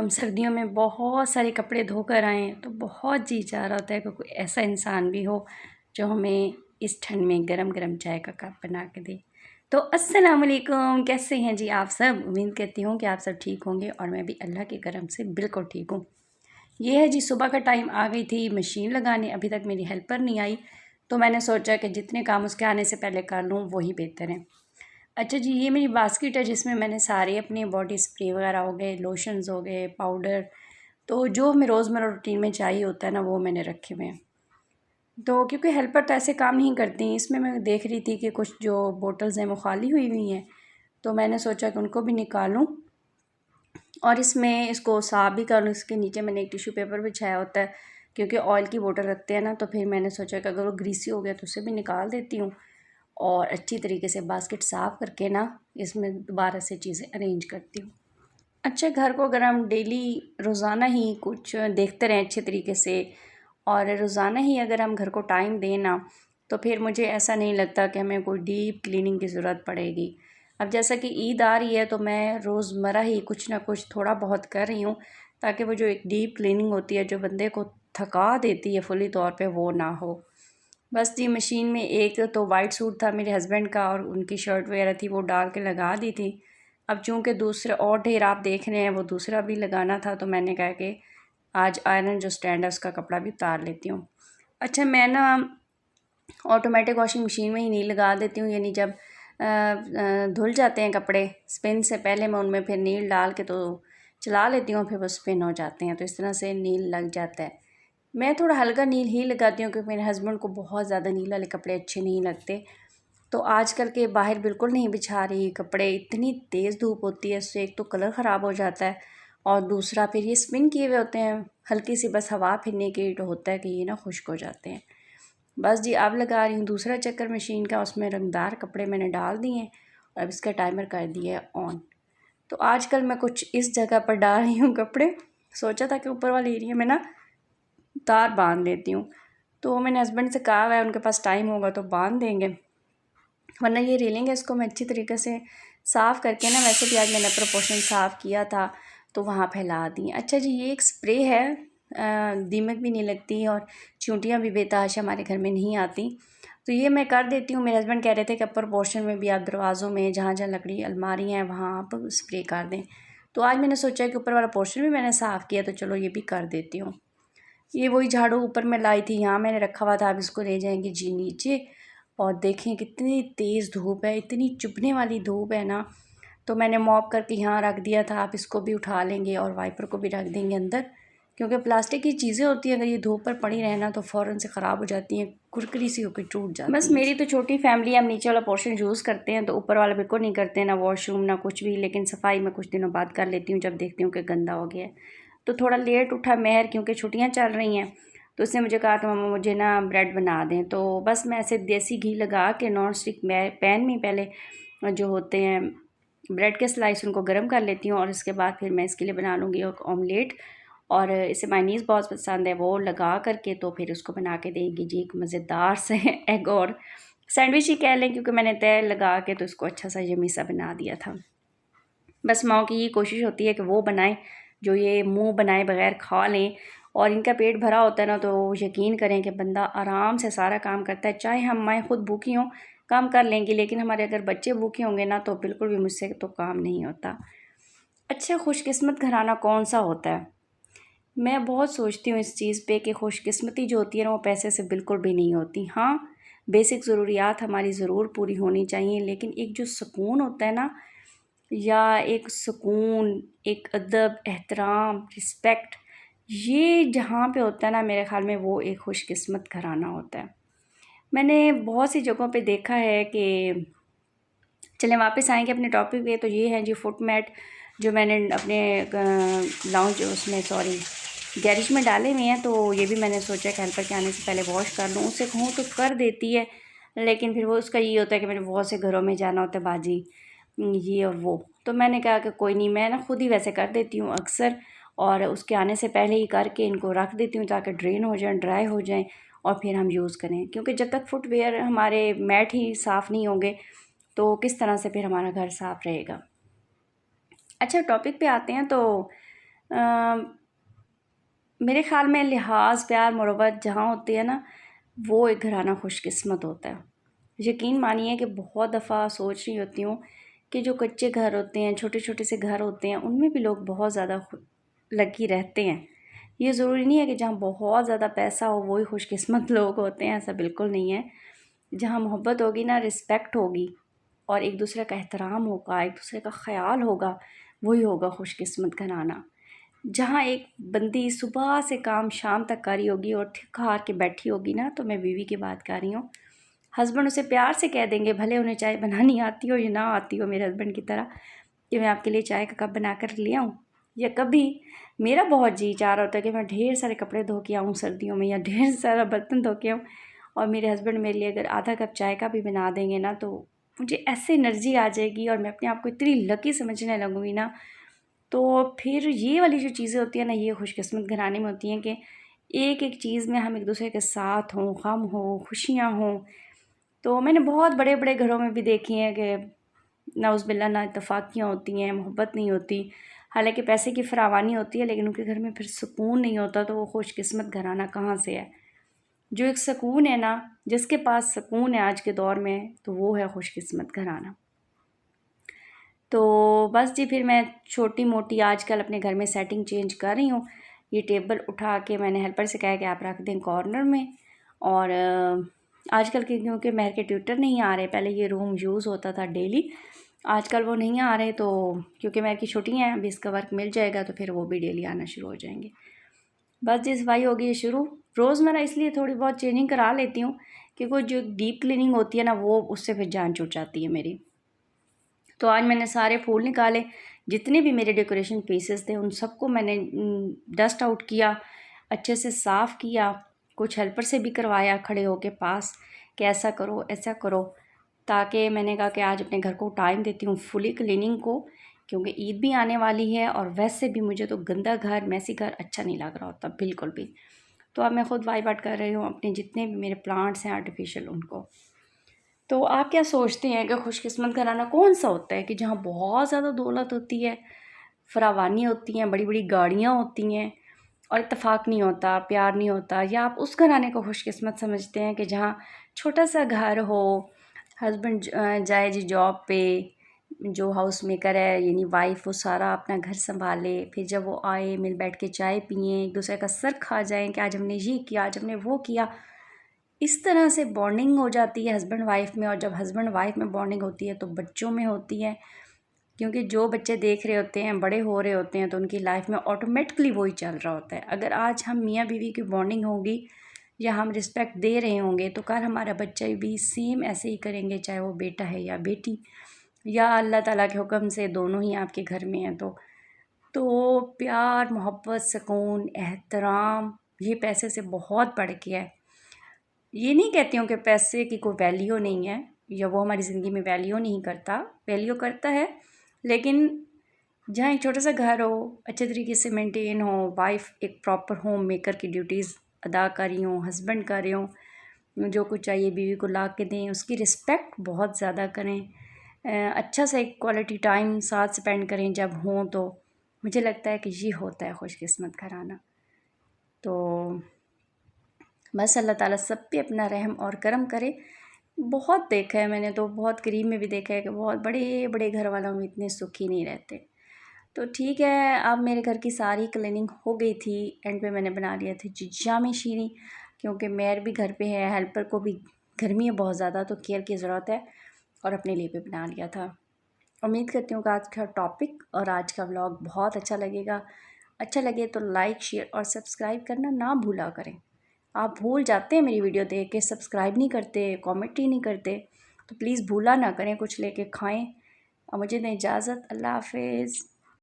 हम सर्दियों में बहुत सारे कपड़े धोकर आएँ तो बहुत जी चाह रहा होता है कि कोई ऐसा इंसान भी हो जो हमें इस ठंड में गरम गरम चाय का कप बना के दे। तो अस्सलाम वालेकुम, कैसे हैं जी आप सब। उम्मीद करती हूँ कि आप सब ठीक होंगे और मैं भी अल्लाह के करम से बिल्कुल ठीक हूँ। ये है जी, सुबह का टाइम आ गई थी मशीन लगाने, अभी तक मेरी हेल्पर नहीं आई, तो मैंने सोचा कि जितने काम उसके आने से पहले कर लूँ वही बेहतर है। अच्छा जी, ये मेरी बास्केट है जिसमें मैंने सारे अपने बॉडी स्प्रे वगैरह हो गए, लोशंस हो गए, पाउडर, तो जो हमें रोज़मर्रा रूटीन में चाहिए होता है ना वो मैंने रखे हुए हैं। तो क्योंकि हेल्पर तो ऐसे काम नहीं करती, इसमें मैं देख रही थी कि कुछ जो बोतल्स हैं वो खाली हुई हुई हैं, तो मैंने सोचा कि उनको भी निकालूं और इसमें इसको साफ़ भी कर लूँ। इसके नीचे मैंने एक टिश्यू पेपर बिछाया होता है क्योंकि ऑयल की बोतल रखते हैं ना, तो फिर मैंने सोचा कि अगर वो ग्रीसी हो गया तो उसे भी निकाल देती हूँ और अच्छी तरीके से बास्केट साफ़ करके ना इसमें दोबारा से चीज़ें अरेंज करती हूँ। अच्छा, घर को अगर हम डेली रोज़ाना ही कुछ देखते रहें अच्छे तरीके से और रोज़ाना ही अगर हम घर को टाइम दें ना, तो फिर मुझे ऐसा नहीं लगता कि हमें कोई डीप क्लीनिंग की ज़रूरत पड़ेगी। अब जैसा कि ईद आ रही है तो मैं रोज़मर्रा ही कुछ ना कुछ थोड़ा बहुत कर रही हूँ ताकि वो जो एक डीप क्लीनिंग होती है जो बंदे को थका देती है फुली तौर पे वो ना हो। बस जी, मशीन में एक तो वाइट सूट था मेरे हस्बैंड का और उनकी शर्ट वगैरह थी वो डाल के लगा दी थी। अब चूँकि दूसरे और ढेर आप देख रहे हैं वो दूसरा भी लगाना था, तो मैंने कहा कि आज आयरन जो स्टैंड है उसका कपड़ा भी उतार लेती हूँ। अच्छा, मैं ना ऑटोमेटिक वॉशिंग मशीन में ही नहीं लगा देती हूँ, यानी जब धुल जाते हैं कपड़े स्पिन से पहले मैं उनमें फिर नील डाल के तो चला लेती हूँ, फिर वो स्पिन हो जाते हैं, तो इस तरह से नील लग जाता है। मैं थोड़ा हल्का नील ही लगाती हूँ क्योंकि मेरे हस्बैंड को बहुत ज़्यादा नील वाले कपड़े अच्छे नहीं लगते। तो आजकल के बाहर बिल्कुल नहीं बिछा रही कपड़े, इतनी तेज़ धूप होती है, उससे एक तो कलर ख़राब हो जाता है और दूसरा फिर ये स्पिन किए हुए होते हैं, हल्की सी बस हवा फिरने की तो होता है कि ये ना खुश्क हो जाते हैं। बस जी, अब लगा रही हूँ दूसरा चक्कर मशीन का, उसमें रंगदार कपड़े मैंने डाल दिए हैं और अब इसका टाइमर कर दिया है ऑन। तो आजकल मैं कुछ इस जगह पर डाल रही हूँ कपड़े, सोचा था कि ऊपर वाले एरिया में ना तार बांध लेती हूँ, तो मैंने हस्बैंड से कहा हुआ है उनके पास टाइम होगा तो बांध देंगे, वरना ये रेलिंग है इसको मैं अच्छी तरीके से साफ़ करके ना, वैसे भी आज मैंने प्रोपोर्शन साफ़ किया था तो वहाँ फैला दी। अच्छा जी, ये एक स्प्रे है, दीमक भी नहीं लगती और चींटियाँ भी बेतहाशा हमारे घर में नहीं आती, तो ये मैं कर देती हूँ। मेरे हस्बैंड कह रहे थे कि अपर पोर्शन में भी आप दरवाज़ों में जहाँ जहाँ लकड़ी अलमारी हैं वहाँ आप स्प्रे कर दें, तो आज मैंने सोचा कि ऊपर वाला पोर्शन भी मैंने साफ़ किया तो चलो ये भी कर देती हूँ। ये वही झाड़ू ऊपर मैं लाई थी, यहाँ मैंने रखा हुआ था, अब इसको ले जाएंगे जी नीचे। और देखें कितनी तेज़ धूप है, इतनी चुभने वाली धूप है ना, तो मैंने मॉप करके यहाँ रख दिया था, आप इसको भी उठा लेंगे और वाइपर को भी रख देंगे अंदर, क्योंकि प्लास्टिक की चीज़ें होती हैं अगर ये धूप पर पड़ी रहे ना तो फ़ौरन से ख़राब हो जाती हैं, कुरकुरी सी होकर टूट जाती हैं। बस मेरी तो छोटी फैमिली, हम नीचे वाला पोर्शन यूज़ करते हैं तो ऊपर वाला बिल्कुल नहीं करते, ना वॉशरूम ना कुछ भी, लेकिन सफाई मैं कुछ दिनों बाद कर लेती हूँ जब देखती हूँ कि गंदा हो गया है। तो थोड़ा लेट उठा मेहर क्योंकि छुट्टियाँ चल रही हैं, तो उसने मुझे कहा कि मम्मा मुझे ना ब्रेड बना दें, तो बस मैं ऐसे देसी घी लगा के नॉन स्टिक पैन में पहले जो होते हैं ब्रेड के स्लाइस उनको गर्म कर लेती हूँ और इसके बाद फिर मैं इसके लिए बना लूँगी एक ऑमलेट, और इसे मायनीज़ बहुत पसंद है, वो लगा करके तो फिर उसको बना के देंगी जी एक मज़ेदार से एग और सैंडविच ही कह लें, क्योंकि मैंने तेल लगा के तो इसको अच्छा सा यम्मी सा बना दिया था। बस माँ की ये कोशिश होती है कि वो बनाएं जो ये मुंह बनाए बगैर खा लें, और इनका पेट भरा होता है ना तो यकीन करें कि बंदा आराम से सारा काम करता है, चाहे हम माएँ खुद भूखी हों काम कर लेंगी, लेकिन हमारे अगर बच्चे भूखे होंगे ना तो बिल्कुल भी मुझसे तो काम नहीं होता। अच्छा, खुशकिस्मत घराना कौन सा होता है। मैं बहुत सोचती हूँ इस चीज़ पे कि खुशकिस्मती जो होती है ना वो पैसे से बिल्कुल भी नहीं होती। हाँ, बेसिक ज़रूरियात हमारी ज़रूर पूरी होनी चाहिए, लेकिन एक जो सुकून होता है ना, या एक सुकून, एक अदब, एहतराम, रिस्पेक्ट, ये जहाँ पे होता है ना मेरे ख़्याल में वो एक खुशकिस्मत घराना होता है। मैंने बहुत सी जगहों पे देखा है कि, चलें वापस आएंगे अपने टॉपिक पे, तो ये है जी फुट मैट जो मैंने अपने लाउंज उसमें सॉरी गैरेज में डाले हुए हैं, तो ये भी मैंने सोचा कि हेल्पर के आने से पहले वॉश कर लूँ। उससे कहूँ तो कर देती है, लेकिन फिर वो उसका ये होता है कि मैंने बहुत से घरों में जाना होता है बाजी ये और वो, तो मैंने कहा कि कोई नहीं, मैं ना खुद ही वैसे कर देती हूँ अक्सर, और उसके आने से पहले ही करके इनको रख देती हूँ ताकि ड्रेन हो जाएँ, ड्राई हो जाएँ और फिर हम यूज़ करें, क्योंकि जब तक फुटवेयर हमारे मैट ही साफ़ नहीं होंगे तो किस तरह से फिर हमारा घर साफ़ रहेगा। अच्छा, टॉपिक पे आते हैं, तो मेरे ख़्याल में लिहाज प्यार मोहब्बत जहाँ होती है ना, वो एक घराना खुशकिस्मत होता है। यकीन मानिए कि बहुत दफ़ा सोच रही होती हूँ कि जो कच्चे घर होते हैं, छोटे छोटे से घर होते हैं, उनमें भी लोग बहुत ज़्यादा लकी रहते हैं। ये ज़रूरी नहीं है कि जहाँ बहुत ज़्यादा पैसा हो वही खुशकिस्मत लोग होते हैं, ऐसा बिल्कुल नहीं है। जहाँ मोहब्बत होगी ना, रिस्पेक्ट होगी और एक दूसरे का एहतराम होगा, एक दूसरे का ख़याल होगा, वही होगा खुशकिस्मत घराना। जहाँ एक बंदी सुबह से काम शाम तक कर रही होगी और थक हार के बैठी होगी ना, तो मैं बीवी की बात कर रही हूँ। हस्बैंड उसे प्यार से कह देंगे, भले उन्हें चाय बनानी आती हो या ना आती हो, मेरे हस्बैंड की तरह, कि मैं आपके लिए चाय का कप बना कर ले आऊँ। या कभी मेरा बहुत जी चाह रहा होता है कि मैं ढेर सारे कपड़े धो के आऊँ सर्दियों में, या ढेर सारा बर्तन धो के आऊँ, और मेरे हस्बैंड मेरे लिए अगर आधा कप चाय का भी बना देंगे ना, तो मुझे ऐसे एनर्जी आ जाएगी और मैं अपने आप को इतनी लकी समझने लगूँगी ना। तो फिर ये वाली जो चीज़ें होती हैं ना, ये खुशकिस्मत घराने में होती हैं कि एक एक चीज़ में हम एक दूसरे के साथ हों, गम हो, खुशियाँ हों। तो मैंने बहुत बड़े बड़े घरों में भी देखी हैं कि नाउज़ुबिल्लाह ना इत्तेफाकियाँ होती हैं, मोहब्बत नहीं होती, हालांकि पैसे की फरावानी होती है, लेकिन उनके घर में फिर सुकून नहीं होता। तो वो खुशकिस्मत घराना कहाँ से है? जो एक सुकून है ना, जिसके पास सुकून है आज के दौर में, तो वो है खुशकिस्मत घराना। तो बस जी, फिर मैं छोटी मोटी आजकल अपने घर में सेटिंग चेंज कर रही हूँ। ये टेबल उठा के मैंने हेल्पर से कहा कि आप रख दें कॉर्नर में। और आजकल के क्योंकि महर के ट्यूटर नहीं आ रहे, पहले ये रूम यूज़ होता था डेली, आजकल वो नहीं आ रहे। तो क्योंकि महर की छुट्टियाँ हैं, अभी इसका वर्क मिल जाएगा तो फिर वो भी डेली आना शुरू हो जाएंगे। बस जी, सफाई होगी है शुरू। रोज़मर्रा इसलिए थोड़ी बहुत चेंजिंग करा लेती हूँ क्योंकि जो डीप क्लीनिंग होती है ना, वो उससे फिर जान छूट जाती है मेरी। तो आज मैंने सारे फूल निकाले, जितने भी मेरे डेकोरेशन पीसेस थे उन सबको मैंने डस्ट आउट किया, अच्छे से साफ़ किया। कुछ हेल्पर से भी करवाया खड़े होके पास कि ऐसा करो ऐसा करो, ताकि मैंने कहा कि आज अपने घर को टाइम देती हूँ फुली क्लीनिंग को, क्योंकि ईद भी आने वाली है और वैसे भी मुझे तो गंदा घर, मैसी घर अच्छा नहीं लग रहा होता बिल्कुल भी। तो अब मैं ख़ुद वाइप आउट कर रही हूँ अपने जितने भी मेरे प्लांट्स हैं आर्टिफिशियल, उनको। तो आप क्या सोचते हैं कि खुशकिस्मत घराना कौन सा होता है कि जहाँ बहुत ज़्यादा दौलत होती है, फरावानी होती हैं, बड़ी बड़ी गाड़ियाँ होती हैं और इत्तेफाक नहीं होता, प्यार नहीं होता? या आप उस घराने को खुशकिस्मत समझते हैं कि जहाँ छोटा सा घर हो, हस्बैंड जाए जी जॉब पे, जो हाउस मेकर है यानी वाइफ, वो सारा अपना घर संभाले, फिर जब वो आए मिल बैठ के चाय पिएँ, एक दूसरे का सर खा जाएँ कि आज हमने ये किया, आज हमने वो किया। इस तरह से बॉन्डिंग हो जाती है हस्बैंड वाइफ में। और जब हस्बैंड वाइफ में बॉन्डिंग होती है तो बच्चों में होती है, क्योंकि जो बच्चे देख रहे होते हैं, बड़े हो रहे होते हैं, तो उनकी लाइफ में ऑटोमेटिकली वही चल रहा होता है। अगर आज हम मियाँ बीवी की बॉन्डिंग होगी या हम रिस्पेक्ट दे रहे होंगे, तो कल हमारा बच्चा भी सेम ऐसे ही करेंगे, चाहे वो बेटा है या बेटी, या अल्लाह ताला के हुक्म से दोनों ही आपके घर में हैं। तो प्यार मोहब्बत सुकून एहतराम, ये पैसे से बहुत बढ़ के है। ये नहीं कहती हूँ कि पैसे की कोई वैल्यू नहीं है या वो हमारी ज़िंदगी में वैल्यू नहीं करता, वैल्यू करता है। लेकिन जहाँ एक छोटा सा घर हो, अच्छे तरीके से मेंटेन हो, वाइफ एक प्रॉपर होम मेकर की ड्यूटीज़ अदा कर रही हूँ, हस्बैंड कर रहे हो, जो कुछ चाहिए बीवी को ला के दें, उसकी रिस्पेक्ट बहुत ज़्यादा करें, अच्छा सा एक क्वालिटी टाइम साथ स्पेंड करें जब हों, तो मुझे लगता है कि ये होता है खुशकिस्मत घराना। तो बस अल्लाह ताला सब पे अपना रहम और करम करे। बहुत देखा है मैंने, तो बहुत करीब में भी देखा है कि बहुत बड़े बड़े घर वालों में इतने सुखी नहीं रहते। तो ठीक है, अब मेरे घर की सारी क्लीनिंग हो गई थी, एंड पे मैंने बना लिया था जी जामे शीरी, क्योंकि मेयर भी घर पे है, हेल्पर को भी गर्मी है बहुत ज़्यादा, तो केयर की ज़रूरत है, और अपने लिए भी बना लिया था। उम्मीद करती हूँ कि आज का टॉपिक और आज का व्लॉग बहुत अच्छा लगेगा। अच्छा लगे तो लाइक शेयर और सब्सक्राइब करना ना भूला करें। आप भूल जाते हैं मेरी वीडियो देख के, सब्सक्राइब नहीं करते, कमेंट ही नहीं करते, तो प्लीज़ भूला ना करें, कुछ लेके खाएं। और मुझे दें इजाज़त, अल्लाह हाफिज़।